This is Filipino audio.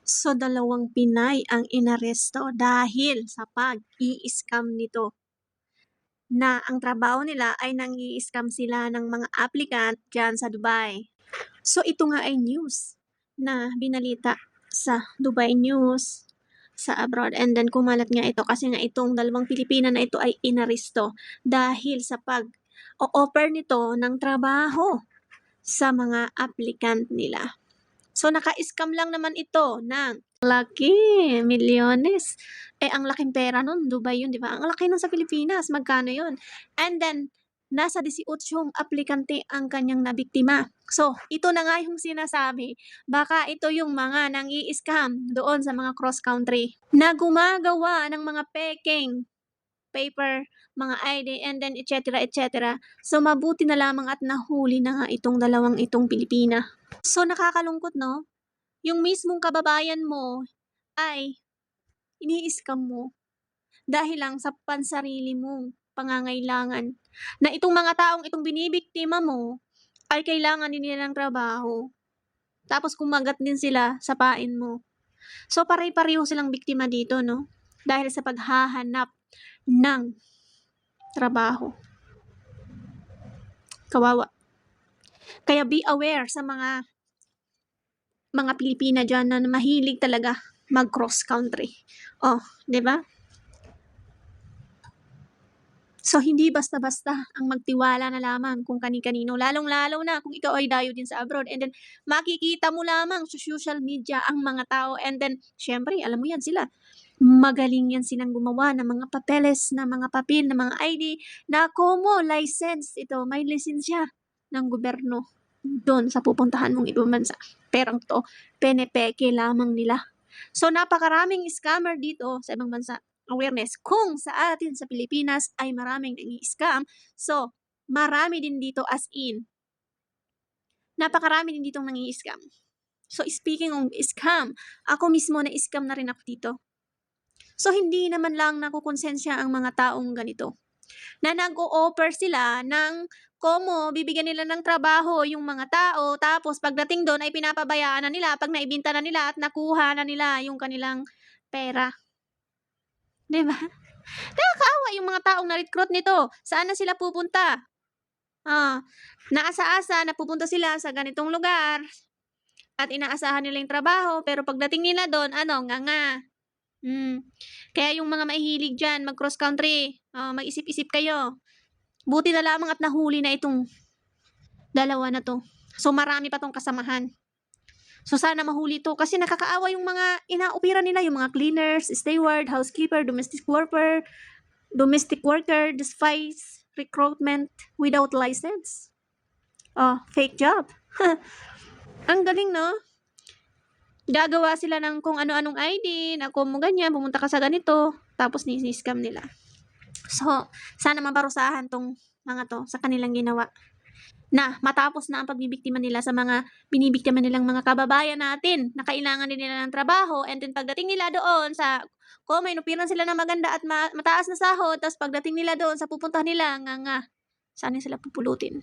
So, 2 Pinay ang inaresto dahil sa pag-i-scam nito, na ang trabaho nila ay nang-i-scam sila ng mga applicant diyan sa Dubai. So, ito nga ay news na binalita sa Dubai News sa abroad, and then kumalat nga ito kasi nga itong 2 Pilipina na ito ay inaresto dahil sa pag-o-offer nito ng trabaho sa mga applicant nila. So, naka-scam lang naman ito ng laki, milyones. Ang laking pera nun, Dubai yun, di ba? Ang laki nun sa Pilipinas, magkano yun? And then, nasa 18 aplikante ang kanyang nabiktima. So, ito na nga yung sinasabi. Baka ito yung mga nang-i-scam doon sa mga cross-country na gumagawa ng mga peking paper, mga ID, and then etc. etc. So, mabuti na lamang at nahuli na nga itong itong Pilipina. So, nakakalungkot, no? Yung mismong kababayan mo ay ini-scam mo dahil lang sa pansarili mong pangangailangan. Na itong mga taong itong binibiktima mo ay kailangan din nila ng trabaho. Tapos kumagat din sila sa pain mo. So, pare-pareho silang biktima dito, no? Dahil sa paghahanap ng trabaho. Kawawa. Kaya be aware sa mga Pilipina dyan na mahilig talaga mag-cross country. Oh, 'di ba? So, hindi basta-basta ang magtiwala na lamang kung kani-kanino, lalong-lalo na kung ikaw ay dayo din sa abroad, and then makikita mo lamang sa social media ang mga tao, and then syempre, alam mo yan sila, magaling yan silang gumawa ng mga papeles, na mga papel, na mga ID, na como license ito, may lisensya ng gobyerno doon sa pupuntahan mong ibang bansa. Perang to, penepeke lamang nila. So, napakaraming scammer dito sa ibang bansa. Awareness. Kung sa atin sa Pilipinas ay maraming nang-i-scam, so, marami din dito as in. Napakarami din ditong nang-i-scam. So, speaking of scam, ako mismo na-scam na rin ako dito. So, hindi naman lang nakukonsensya ang mga taong ganito. Na nag-o-offer sila ng como bibigyan nila ng trabaho yung mga tao, tapos pagdating doon ay pinapabayaan na nila pag naibenta na nila at nakuha na nila yung kanilang pera. 'Di ba? Nakakaawa yung mga taong na-recruit nito. Saan na sila pupunta? Naasa-asa na pupunta sila sa ganitong lugar at inaasahan nila yung trabaho, pero pagdating nila doon, nganga. Kaya yung mga mahihilig dyan, mag-cross country, mag-isip-isip kayo. Buti na lamang at nahuli na itong dalawa na to. So, marami pa tong kasamahan. So, sana mahuli to kasi nakakaawa yung mga inaopera nila, yung mga cleaners, steward, housekeeper, domestic worker, despite recruitment without license. Fake job. Ang galing, no? Gagawa sila ng kung ano-anong ID, na kung mo ganyan, pumunta ka sa ganito, tapos ni-scam nila. So, sana maparusahan tong mga to sa kanilang ginawa. Na matapos na ang pagbibiktima nila sa mga binibiktima nilang mga kababayan natin na kailangan din nila ng trabaho, and then pagdating nila doon sa may inupiran sila na maganda at mataas na sahod, tapos pagdating nila doon sa pupuntahan nila, saan sila pupulutin?